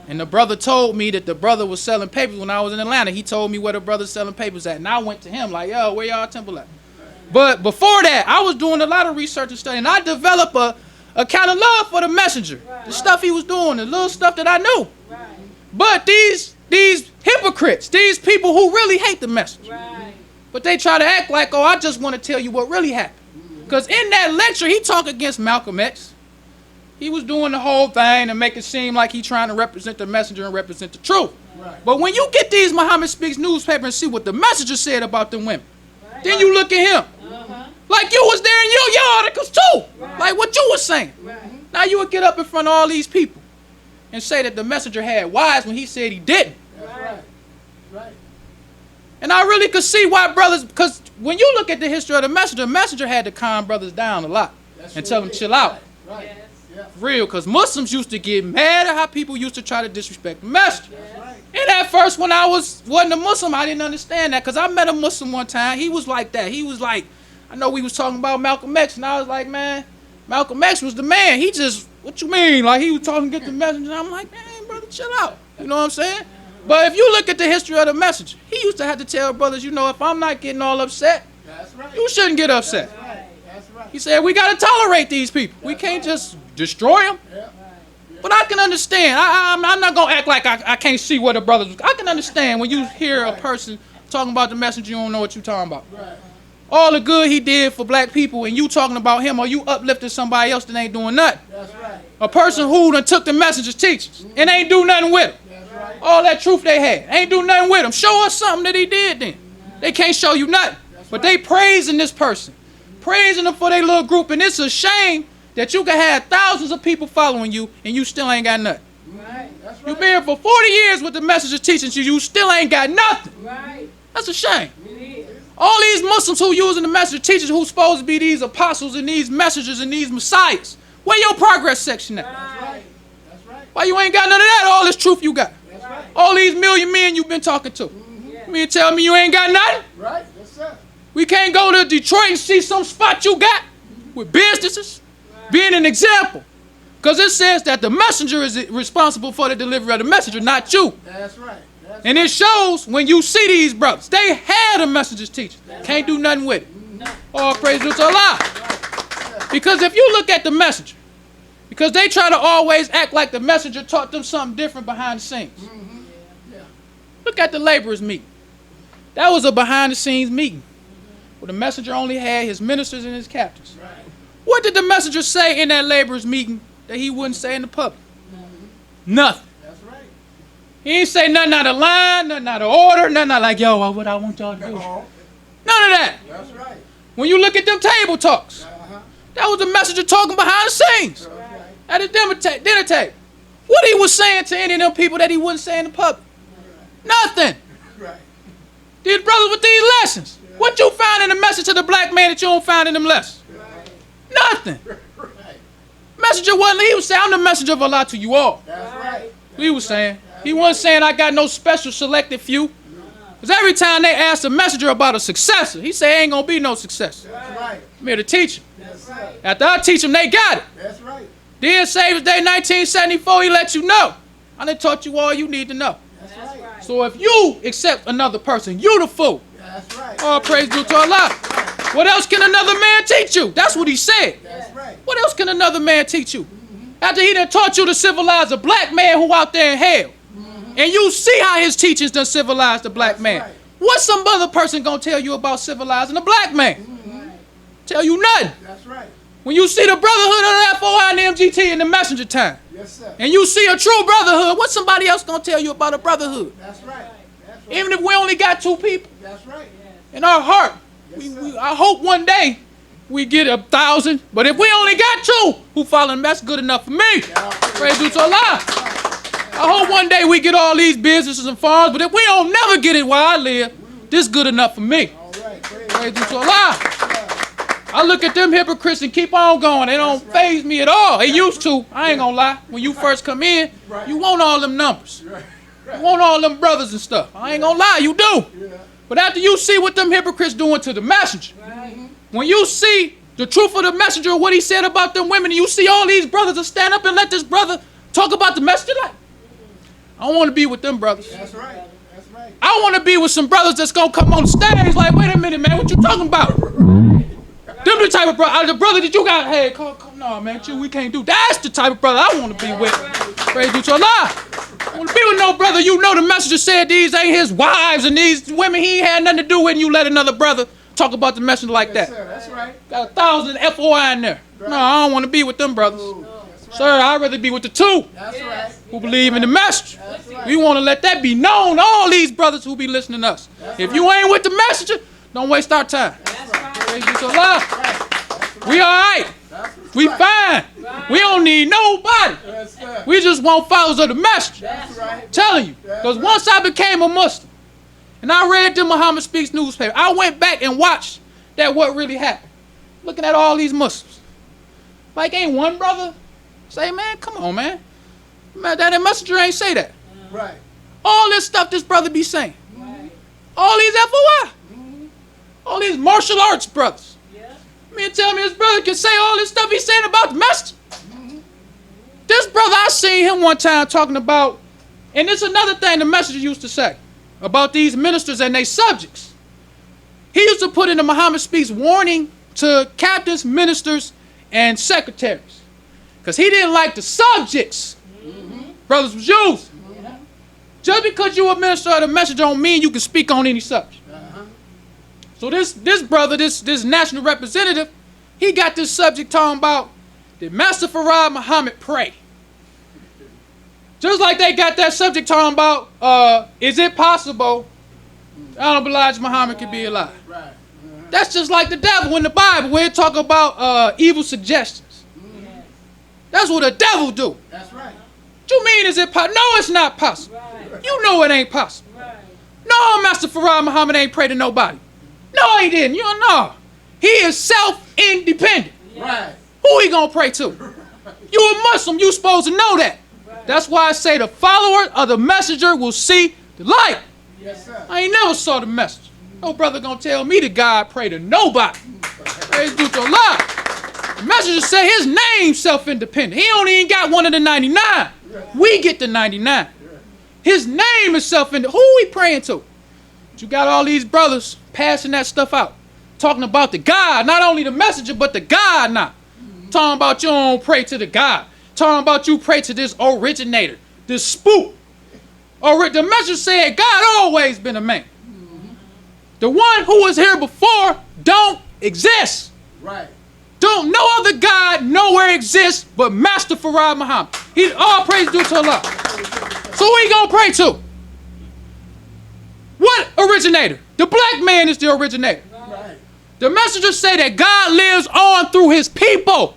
And the brother told me that the brother was selling papers when I was in Atlanta. He told me where the brother's selling papers at. And I went to him like, yo, where y'all temple at? But before that, I was doing a lot of research and studying. And I developed a kind of love for the messenger. The stuff he was doing, the little stuff that I knew. But these hypocrites, these people who really hate the messenger. But they try to act like, oh, I just want to tell you what really happened. Because in that lecture, he talked against Malcolm X. He was doing the whole thing to make it seem like he trying to represent the messenger and represent the truth. But when you get these Muhammad Speaks newspaper and see what the messenger said about them women, then you look at him. Like you was there in your articles too. Like what you was saying. Now you would get up in front of all these people and say that the messenger had wives when he said he didn't. And I really could see why brothers, because when you look at the history of the messenger had to calm brothers down a lot and tell them chill out. Real, because Muslims used to get mad at how people used to try to disrespect the messenger. And at first when I wasn't a Muslim, I didn't understand that, because I met a Muslim one time. He was like that. He was like, I know we was talking about Malcolm X, and I was like, man, Malcolm X was the man. He just, what you mean? Like he was talking against the messenger. I'm like, man, brother, chill out. You know what I'm saying? But if you look at the history of the messenger, he used to have to tell brothers, you know, if I'm not getting all upset, you shouldn't get upset. He said, we got to tolerate these people. We can't just destroy them. But I can understand. I'm not going to act like I can't see what the brothers... I can understand when you hear a person talking about the messenger, you don't know what you're talking about. All the good he did for black people and you talking about him or you uplifting somebody else that ain't doing nothing. A person who done took the messenger's teachings and ain't do nothing with them. All that truth they had, ain't do nothing with them. Show us something that he did then. They can't show you nothing. But they praising this person. Praising them for their little group. And it's a shame that you can have thousands of people following you and you still ain't got nothing. You've been here for 40 years with the messenger's teachings, you still ain't got nothing. That's a shame. All these Muslims who using the messenger teachers who's supposed to be these apostles and these messengers and these messiahs, where your progress section at? Why you ain't got none of that, all this truth you got? All these million men you've been talking to. You mean tell me you ain't got nothing? We can't go to Detroit and see some spot you got with businesses being an example. Because it says that the messenger is responsible for the delivery of the messenger, not you. That's right. And it shows when you see these brothers. They had a messenger's teaching. Can't do nothing with it. All praise to Allah. Because if you look at the messenger, because they try to always act like the messenger taught them something different behind the scenes. Look at the laborers meeting. That was a behind the scenes meeting where the messenger only had his ministers and his captains. What did the messenger say in that laborers meeting that he wouldn't say in the public? Nothing. He ain't say nothing out of line, nothing out of order, nothing out like, yo, what I want y'all to do. None of that. That's right. When you look at them table talks, that was the messenger talking behind the scenes at his dinner table. What he was saying to any of them people that he wouldn't say in the public? Nothing. These brothers with these lessons. What you found in the message to the black man that you don't find in them lessons? Nothing. Messenger wasn't, he was saying, I'm the messenger of Allah to you all. That's right. He was saying. He wasn't saying I got no special selected few. Because every time they asked the messenger about a successor, he said ain't going to be no successor. That's right. I'm here to teach them. Yes, sir. After I teach them, they got it. That's right. Then Savior's Day 1974, he let you know. I done taught you all you need to know. That's right. So if you accept another person, you the fool. That's right. All praise due to Allah. What else can another man teach you? That's what he said. That's right. What else can another man teach you? After he done taught you to civilize a black man who out there in hell. And you see how his teachings done civilized the black man. right. What's some other person gonna tell you about civilizing a black man? Tell you nothing. That's right. When you see the brotherhood of the FOI and the MGT in the messenger time, Yes, sir. and you see a true brotherhood, what's somebody else gonna tell you about a brotherhood? That's right. That's right. Even if we only got 2 people That's right. in our heart, Yes, sir. I hope one day we get 1,000. But if we only got 2 who follow them, that's good enough for me. Praise due to Allah. I hope one day we get all these businesses and farms, but if we don't never get it while I live, this good enough for me. All right. Praise due to Allah. I look at them hypocrites and keep on going. They don't faze me at all. They used to. I ain't gonna lie. When you first come in, you want all them numbers. You want all them brothers and stuff. I ain't gonna lie, you do. But after you see what them hypocrites doing to the messenger, when you see the truth of the messenger, what he said about them women, and you see all these brothers that stand up and let this brother talk about the messenger, like, I don't want to be with them brothers. That's right. That's right. I want to be with some brothers that's going to come on the stage like, wait a minute, man, what you talking about? Them the type of brother, the brother that you got, hey, come, no, man, we can't do. That's the type of brother I want to be with. Praise be to Allah. I want to be with no brother, you know the messenger said these ain't his wives and these women he ain't had nothing to do with, and you let another brother talk about the messenger like Yes, that. sir. That's right. Got 1,000 FOI in there. No, I don't want to be with them brothers. Sir, I'd rather be with the 2 That's right. who believe in the messenger. That's right. We want to let that be known to all these brothers who be listening to us. If you ain't with the messenger, don't waste our time. Praise be to Allah. We all right. We fine. We don't need nobody. Yes, sir. We just want followers of the messenger. That's right. Telling you. Because once I became a Muslim, and I read the Muhammad Speaks newspaper, I went back and watched that what really happened. Looking at all these Muslims. Like, ain't one brother say, man, come on, man. Man, that messenger ain't say that. Right. All this stuff this brother be saying. All these FOI. All these martial arts brothers. Man, tell me his brother can say all this stuff he's saying about the messenger. This brother, I seen him one time talking about And it's another thing the messenger used to say about these ministers and their subjects. He used to put in the Muhammad Speaks warning to captains, ministers, and secretaries. Because he didn't like the subjects. Brothers and Jews. Just because you a minister or the messenger don't mean you can speak on any subject. So this brother, this national representative, he got this subject talking about did Master Farad Muhammad pray? Just like they got that subject talking about is it possible Honorable Elijah Muhammad could be alive? Right. That's just like the devil in the Bible where it talk about evil suggestions. That's what the devil do. That's right. What you mean is it possible? No, it's not possible. Right. You know it ain't possible. Right. No, Master Farad Muhammad ain't prayed to nobody. No, he didn't. You don't know. He is self-independent. Right. Who he gonna pray to? You a Muslim, you supposed to know that. That's why I say the follower of the messenger will see the light. Yes, sir. I ain't never saw the message. No brother gonna tell me that God pray to nobody. Praise be to Allah. The messenger say his name self-independent. He only ain't got one of the 99. We get the 99. His name is self-independent. Who we praying to? But you got all these brothers passing that stuff out. Talking about the God, not only the messenger, but the God now. Talking about you don't pray to the God. Talking about you pray to this originator, this spook. The messenger said God always been a man. The one who was here before don't exist. Right. Don't no other God nowhere exists but Master Farad Muhammad. He all praise due to Allah. So who he gonna pray to? What originator? The black man is the originator. Right. The messenger say that God lives on through his people,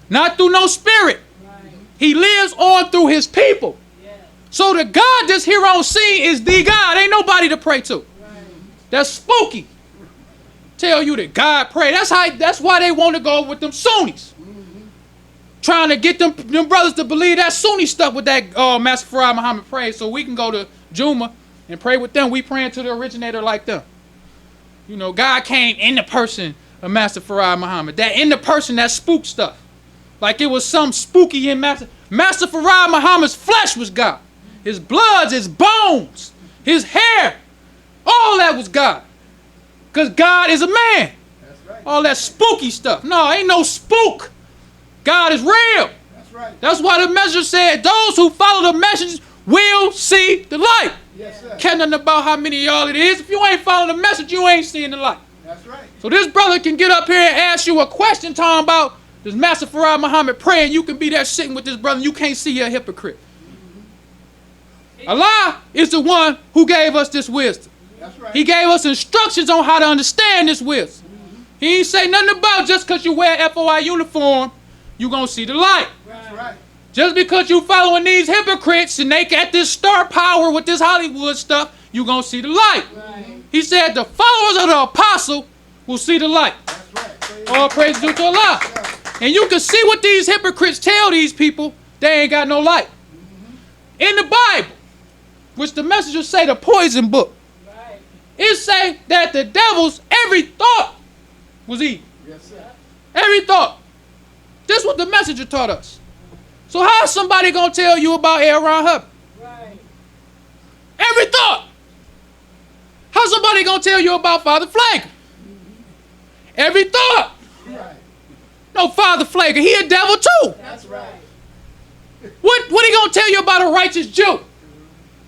not through no spirit. Right. He lives on through his people. Yeah. So the God that's here on scene is the God. Ain't nobody to pray to. Right. That's spooky. Tell you that God pray. That's why they want to go with them Sunnis. Trying to get them brothers to believe that Sunni stuff with that Master Farad Muhammad pray, so we can go to Juma and pray with them. We praying to the originator like them. You know, God came in the person of Master Farad Muhammad. That in the person, that spook stuff. Like it was some spooky in Master Farad Muhammad's flesh was God. His bloods, his bones, his hair, all that was God. Because God is a man. That's right. All that spooky stuff. No, ain't no spook. God is real. That's right. That's why the messenger said those who follow the message will see the light. Yes, sir. Care nothing about how many of y'all it is. If you ain't following the message, you ain't seeing the light. That's right. So this brother can get up here and ask you a question talking about does Master Farad Muhammad pray, and you can be there sitting with this brother and you can't see you're a hypocrite. Allah is the one who gave us this wisdom. That's right. He gave us instructions on how to understand this wisdom. He ain't say nothing about just because you wear FOI uniform, you gonna see the light. That's right. Just because you following these hypocrites and they got this star power with this Hollywood stuff, you gonna see the light. Right. He said the followers of the apostle will see the light. That's right. All praise due to Allah. And you can see what these hypocrites tell these people, they ain't got no light. In the Bible, which the messengers say the poison book, Right. it say that the devil's every thought was evil. Yes, sir. Every thought. This is what the messenger taught us. So how is somebody going to tell you about Aaron Hubbard? Right. Every thought. How's somebody going to tell you about Father Flager? Every thought. Right. No, Father Flager, he a devil too. That's right. What he going to tell you about a righteous Jew?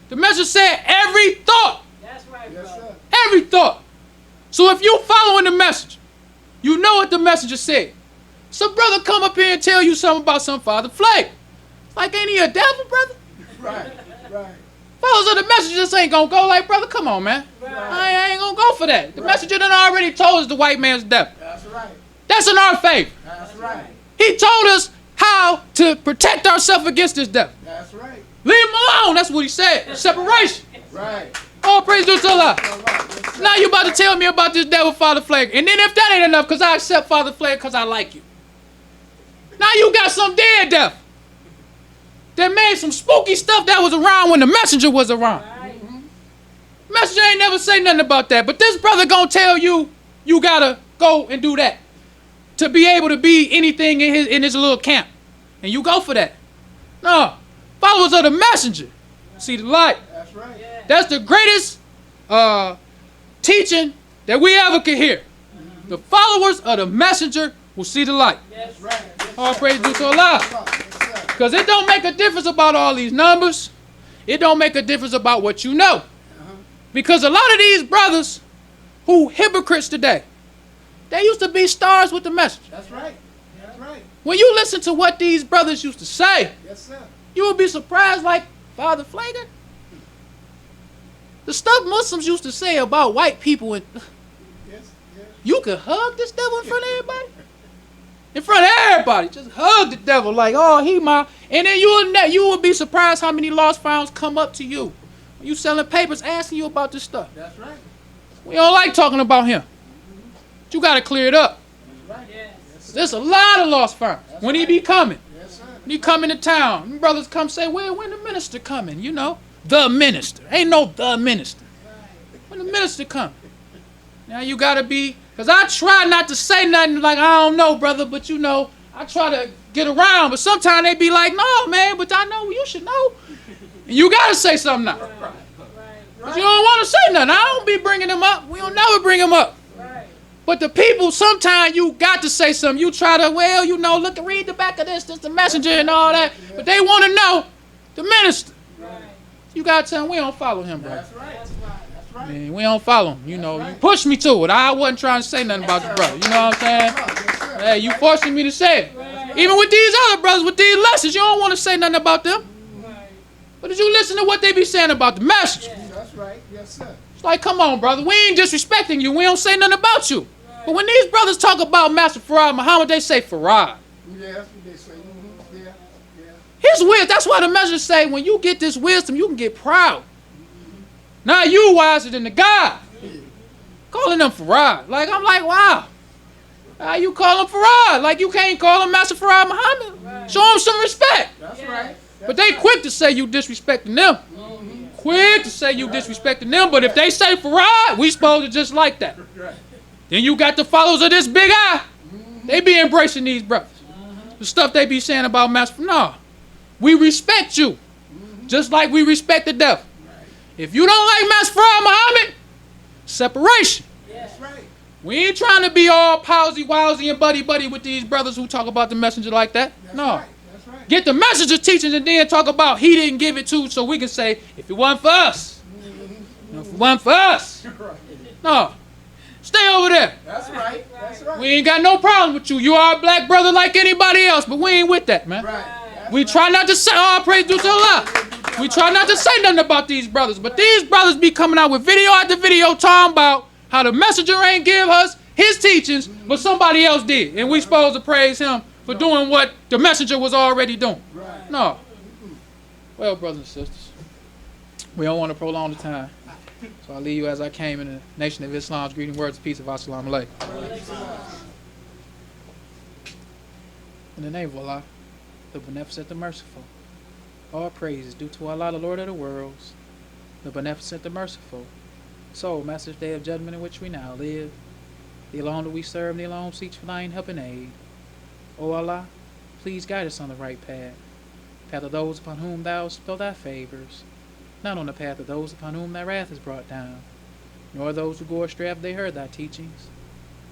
The messenger said every thought. That's right, Yes, brother. sir. Every thought. So if you following the message, you know what the messenger said. Some brother come up here and tell you something about some Father Flager. Like, ain't he a devil, brother? Right. Right. Followers of the messenger just ain't gonna go like, brother, come on, man. I ain't gonna go for that. The messenger done already told us the white man's devil. That's right. That's in our favor. That's right. He told us how to protect ourselves against this devil. That's right. Leave him alone. That's what he said. Separation. Right. All praise due to Allah. All right. Yes, sir. Now you about to tell me about this devil Father Flager. And then if that ain't enough, because I accept Father Flager because I like you. Now you got some dead devil that made some spooky stuff that was around when the messenger was around. Right. Messenger ain't never say nothing about that. But this brother gonna tell you, you gotta go and do that to be able to be anything in his little camp. And you go for that. No. Followers of the messenger. see the light. That's right. That's the greatest teaching that we ever could hear. The followers of the messenger will see the light. That's right. All praise due to Allah. Yes, sir. Because it don't make a difference about all these numbers. It don't make a difference about what you know. Because a lot of these brothers who hypocrites today, they used to be stars with the message. That's right. That's right. When you listen to what these brothers used to say, Yes, sir. you would be surprised, like Father Flager. The stuff Muslims used to say about white people, and Yes. Yes. you could hug this devil in front of everybody. In front of everybody, just hug the devil like, oh, he my. And then you would be surprised how many lost founds come up to you when you selling papers asking you about this stuff. That's right. We don't like talking about him. But you got to clear it up. That's right. Yes. There's a lot of lost founds when he be coming. Yes, sir. When he come into town, them brothers come say, well, when the minister coming? You know, the minister. Ain't no the minister. When the minister come. Now you got to be, because I try not to say nothing like, I don't know, brother, but you know, I try to get around. But sometimes they be like, no, man, but I know you should know. And you got to say something now. But you don't want to say nothing. I don't be bringing them up. We don't never bring them up. But the people, sometimes you got to say something. You try to, well, you know, look, read the back of this the messenger and all that. But they want to know the minister. You got to tell them, we don't follow him, bro. That's right. That's right. Man, we don't follow him. You know, you pushed me to it. I wasn't trying to say nothing about the brother. You know what I'm saying? Yes, sir. Hey, you forcing me to say it. Even with these other brothers, with these lessons, you don't want to say nothing about them. But did you listen to what they be saying about the message? That's right. Yes, sir. It's like, come on, brother. We ain't disrespecting you. We don't say nothing about you. But when these brothers talk about Master Farad Muhammad, they say Farad. Yeah, that's what they say. Mm-hmm. Yeah. Yeah. His wisdom, that's why the message say, when you get this wisdom, you can get proud. Now you wiser than the God. Calling them Farad. Like, I'm like, wow. How you call him Farad? Like, you can't call him Master Farad Muhammad. Show him some respect. That's right. But they quick to say you disrespecting them. Quick to say you disrespecting them. But if they say Farad, we supposed to just like that. Then you got the followers of this big eye. They be embracing these brothers. The stuff they be saying about Master. No. We respect you. Just like we respect the devil. If you don't like Master Farad Muhammad, separation. That's right. We ain't trying to be all palsy-wowsy and buddy-buddy with these brothers who talk about the messenger like that. No. Right. That's right. Get the messenger's teachings and then talk about he didn't give it to, so we can say, if it wasn't for us. If it wasn't for us. No. Stay over there. That's right. That's right. We ain't got no problem with you. You are a black brother like anybody else, but we ain't with that, man. Right. We try not to say, all praise due to Allah. We try not to say nothing about these brothers, but these brothers be coming out with video after video talking about how the messenger ain't give us his teachings, but somebody else did. And we supposed to praise him for doing what the messenger was already doing. Right. No. Well, brothers and sisters, we don't want to prolong the time. So I leave you as I came in the Nation of Islam's greeting words of peace of Assalamu alaikum. In the name of Allah, the Beneficent, the Merciful. All praise is due to Allah, the Lord of the worlds, the Beneficent, the Merciful. So, Master's Day of Judgment in which we now live, the alone that we serve, the alone seeks for thine help and aid. O Allah, please guide us on the right path of those upon whom thou bestow thy favors, not on the path of those upon whom thy wrath is brought down, nor those who go astray after they heard thy teachings.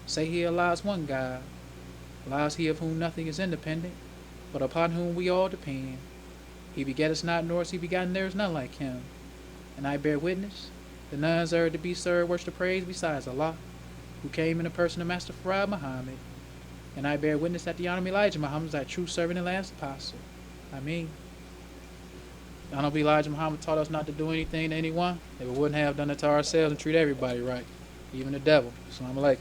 Say he, Allah is one God. Allah is he of whom nothing is independent, but upon whom we all depend. He begetteth not, nor is he begotten, there is none like him. And I bear witness that none is to be served, worship, praise besides Allah, who came in the person of Master Farad Muhammad. And I bear witness that the Honorable Elijah Muhammad is thy true servant and last apostle. Ameen. The Honorable Elijah Muhammad taught us not to do anything to anyone that we wouldn't have done it to ourselves and treat everybody right, even the devil. Assalamu alaikum.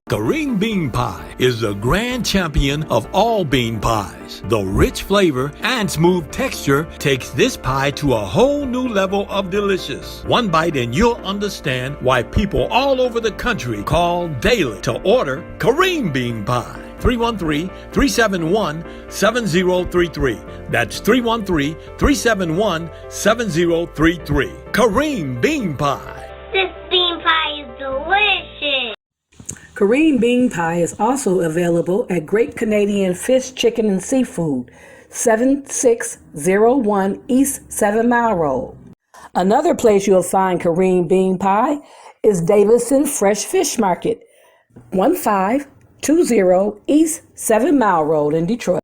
Kareem Bean Pie is the grand champion of all bean pies. The rich flavor and smooth texture takes this pie to a whole new level of delicious. One bite and you'll understand why people all over the country call daily to order Kareem Bean Pie. 313-371-7033. That's 313-371-7033. Kareem Bean Pie. This bean pie is delicious. Kareem Bean Pie is also available at Great Canadian Fish, Chicken, and Seafood, 7601 East 7 Mile Road. Another place you'll find Kareem Bean Pie is Davidson Fresh Fish Market, 1520 East 7 Mile Road in Detroit.